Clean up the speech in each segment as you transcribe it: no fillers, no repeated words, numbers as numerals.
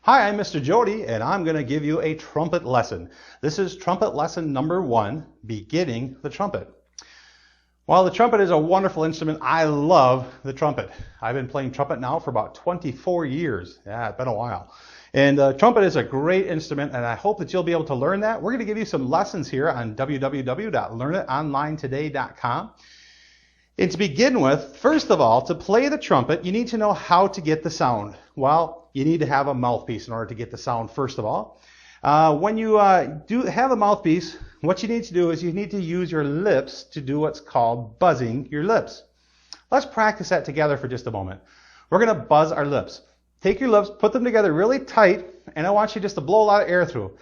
Hi, I'm Mr. Jody, and I'm going to give you a trumpet lesson. This is trumpet lesson number 1, beginning the trumpet. While the trumpet is a wonderful instrument, I love the trumpet. I've been playing trumpet now for about 24 years. Yeah, it's been a while. And trumpet is a great instrument, and I hope that you'll be able to learn that. We're going to give you some lessons here on www.learnitonlinetoday.com. And to begin with, first of all, to play the trumpet, you need to know how to get the sound. Well, you need to have a mouthpiece in order to get the sound, first of all. When you do have a mouthpiece, what you need to do is you need to use your lips to do what's called buzzing your lips. Let's practice that together for just a moment. We're going to buzz our lips. Take your lips, put them together really tight, and I want you just to blow a lot of air through.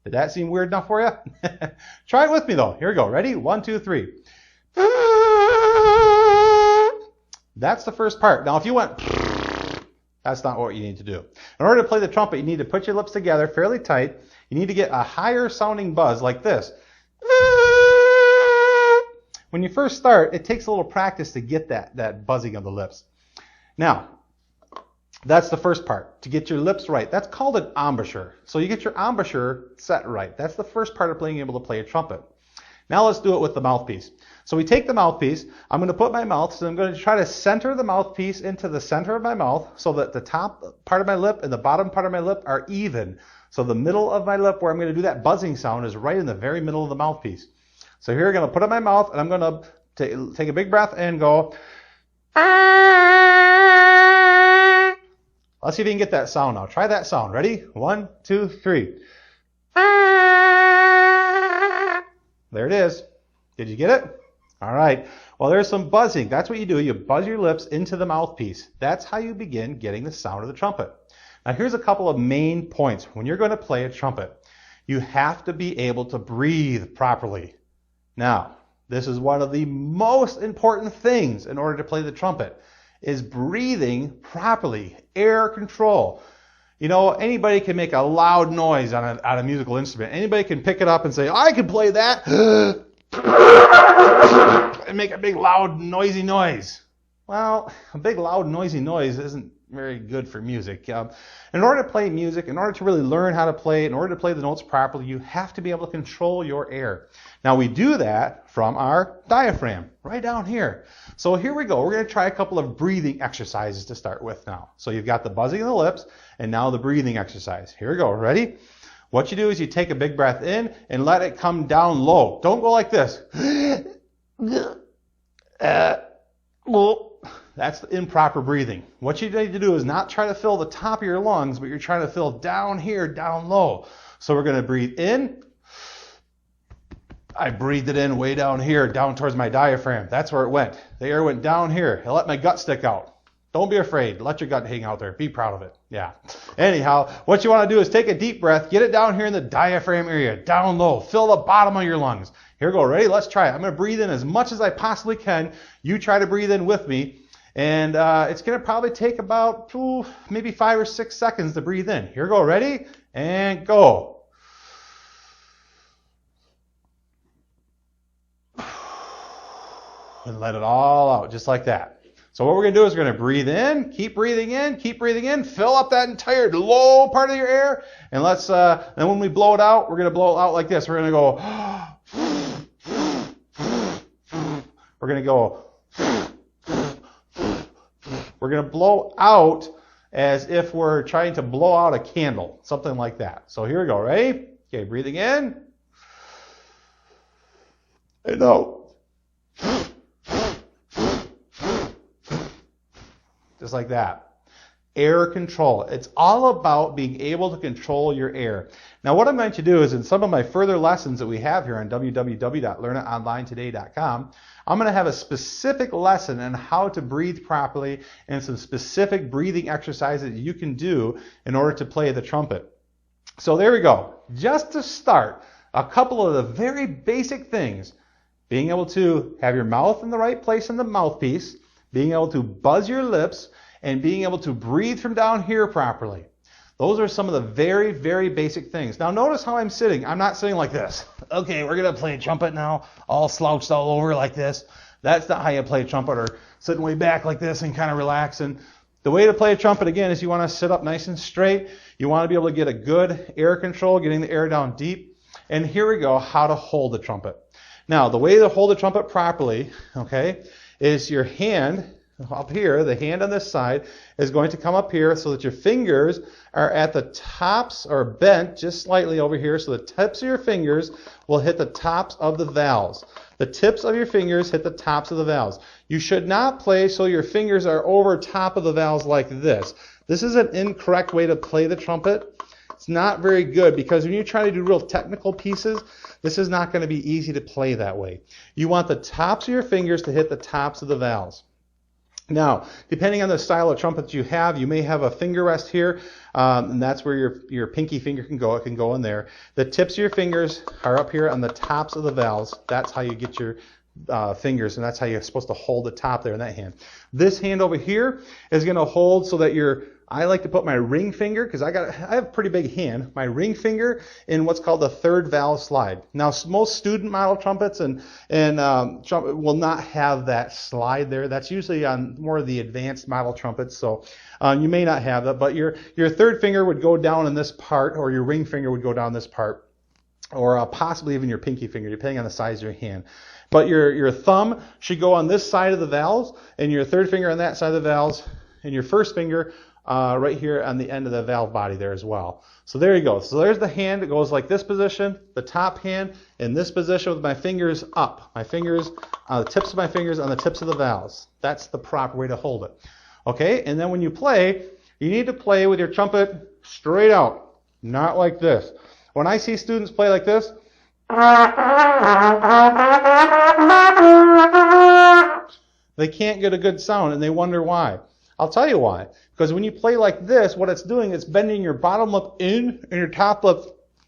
Did that seem weird enough for you? Try it with me though. Here we go. Ready? 1, 2, 3. That's the first part. Now if you went, that's not what you need to do. In order to play the trumpet, you need to put your lips together fairly tight. You need to get a higher sounding buzz like this. When you first start, it takes a little practice to get that buzzing of the lips. Now, that's the first part, to get your lips right. That's called an embouchure. So you get your embouchure set right. That's the first part of being able to play a trumpet. Now let's do it with the mouthpiece. So we take the mouthpiece. I'm going to put my mouth, so I'm going to try to center the mouthpiece into the center of my mouth so that the top part of my lip and the bottom part of my lip are even. So the middle of my lip where I'm going to do that buzzing sound is right in the very middle of the mouthpiece. So here I'm going to put it in my mouth, and I'm going to take a big breath and go. Let's see if you can get that sound now. Try that sound. Ready? 1, 2, 3. There it is. Did you get it? All right. Well, there's some buzzing. That's what you do. You buzz your lips into the mouthpiece. That's how you begin getting the sound of the trumpet. Now, here's a couple of main points. When you're going to play a trumpet, you have to be able to breathe properly. Now, this is one of the most important things in order to play the trumpet, is breathing properly, air control. You know, anybody can make a loud noise on a musical instrument. Anybody can pick it up and say, I can play that, and make a big, loud, noisy noise. Well, a big, loud, noisy noise isn't very good for music. In order to play music, in order to really learn how to play, in order to play the notes properly, you have to be able to control your air. Now, we do that from our diaphragm, right down here. So here we go. We're going to try a couple of breathing exercises to start with now. So you've got the buzzing of the lips, and now the breathing exercise. Here we go. Ready? What you do is you take a big breath in and let it come down low. Don't go like this. That's improper breathing. What you need to do is not try to fill the top of your lungs, but you're trying to fill down here, down low. So we're going to breathe in. I breathed it in way down here, down towards my diaphragm. That's where it went. The air went down here. I let my gut stick out. Don't be afraid. Let your gut hang out there. Be proud of it. Yeah. Anyhow, what you want to do is take a deep breath. Get it down here in the diaphragm area, down low. Fill the bottom of your lungs. Here we go. Ready? Let's try it. I'm going to breathe in as much as I possibly can. You try to breathe in with me. And it's going to probably take about maybe 5 or 6 seconds to breathe in. Here we go. Ready? And go. And let it all out, just like that. So what we're going to do is we're going to breathe in, keep breathing in, fill up that entire low part of your air, and let's. Then when we blow it out, we're going to blow it out like this. We're going to go. We're going to go. We're going to blow out as if we're trying to blow out a candle, something like that. So here we go. Ready? Okay, breathing in. And out. Just like that. Air control. It's all about being able to control your air. Now what I'm going to do is in some of my further lessons that we have here on www.learnitonlinetoday.com, I'm going to have a specific lesson on how to breathe properly and some specific breathing exercises that you can do in order to play the trumpet. So there we go. Just to start, a couple of the very basic things. Being able to have your mouth in the right place in the mouthpiece, being able to buzz your lips, and being able to breathe from down here properly. Those are some of the very, very basic things. Now notice how I'm sitting. I'm not sitting like this. Okay, we're going to play trumpet now, all slouched all over like this. That's not how you play a trumpet, or sitting way back like this and kind of relaxing. The way to play a trumpet, again, is you want to sit up nice and straight. You want to be able to get a good air control, getting the air down deep. And here we go, how to hold the trumpet. Now, the way to hold the trumpet properly, okay, is your hand up here, the hand on this side, is going to come up here so that your fingers are at the tops, or bent just slightly over here, so the tips of your fingers will hit the tops of the valves. The tips of your fingers hit the tops of the valves. You should not play so your fingers are over top of the valves like this. This is an incorrect way to play the trumpet. It's not very good, because when you try to do real technical pieces, this is not going to be easy to play that way. You want the tops of your fingers to hit the tops of the valves. Now, depending on the style of trumpet you have, you may have a finger rest here, and that's where your pinky finger can go. It can go in there. The tips of your fingers are up here on the tops of the valves. That's how you get your fingers, and that's how you're supposed to hold the top there in that hand. This hand over here is going to hold so that I like to put my ring finger, because I have a pretty big hand, my ring finger in what's called the third valve slide. Now, most student model trumpets and trumpet will not have that slide there. That's usually on more of the advanced model trumpets, so you may not have that. But your third finger would go down in this part, or your ring finger would go down this part, or possibly even your pinky finger, depending on the size of your hand. But your thumb should go on this side of the valves, and your third finger on that side of the valves, and your first finger right here on the end of the valve body there as well. So there you go. So there's the hand. It goes like this position, the top hand in this position with my fingers up. My fingers, the tips of my fingers on the tips of the valves. That's the proper way to hold it. Okay, and then when you play, you need to play with your trumpet straight out, not like this. When I see students play like this, they can't get a good sound, and they wonder why. I'll tell you why. Because when you play like this, what it's doing is bending your bottom lip in and your top lip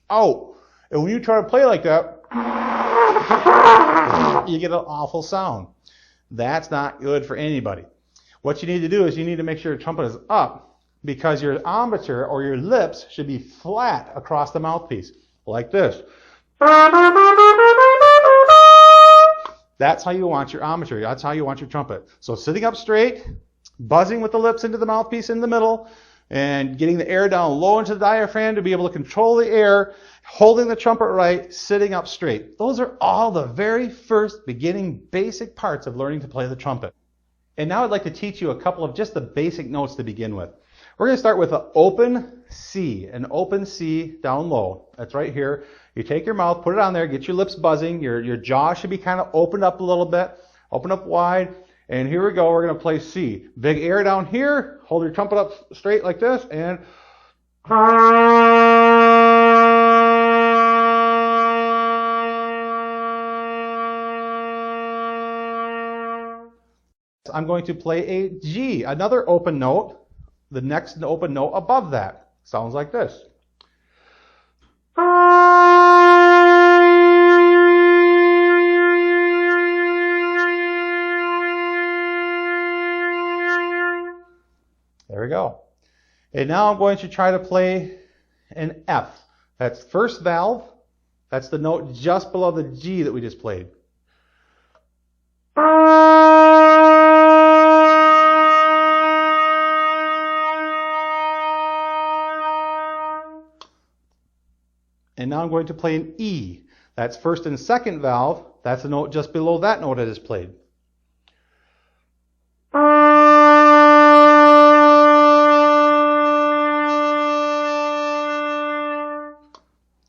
out. And when you try to play like that, you get an awful sound. That's not good for anybody. What you need to do is you need to make sure your trumpet is up, because your embouchure, or your lips, should be flat across the mouthpiece, like this. That's how you want your embouchure. That's how you want your trumpet. So sitting up straight, buzzing with the lips into the mouthpiece in the middle, and getting the air down low into the diaphragm to be able to control the air, holding the trumpet right, sitting up straight. Those are all the very first beginning basic parts of learning to play the trumpet. And now I'd like to teach you a couple of just the basic notes to begin with. We're going to start with an open C down low. That's right here. You take your mouth, put it on there, get your lips buzzing. Your jaw should be kind of opened up a little bit, open up wide. And here we go, we're going to play C. Big air down here, hold your trumpet up straight like this, and I'm going to play a G, another open note, the next open note above that. Sounds like this. There we go. And now I'm going to try to play an F. That's first valve. That's the note just below the G that we just played. And now I'm going to play an E. That's first and second valve. That's the note just below that note I just played.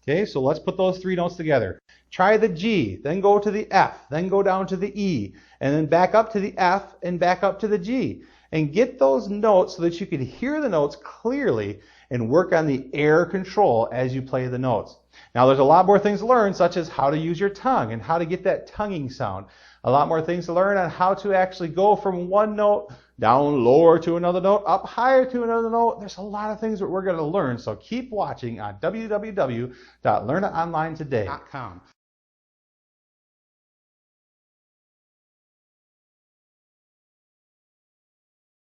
Okay, so let's put those three notes together. Try the G, then go to the F, then go down to the E, and then back up to the F and back up to the G. And get those notes so that you can hear the notes clearly and work on the air control as you play the notes. Now there's a lot more things to learn, such as how to use your tongue and how to get that tonguing sound. A lot more things to learn on how to actually go from one note down lower to another note, up higher to another note. There's a lot of things that we're going to learn, so keep watching on www.learnitonlinetoday.com.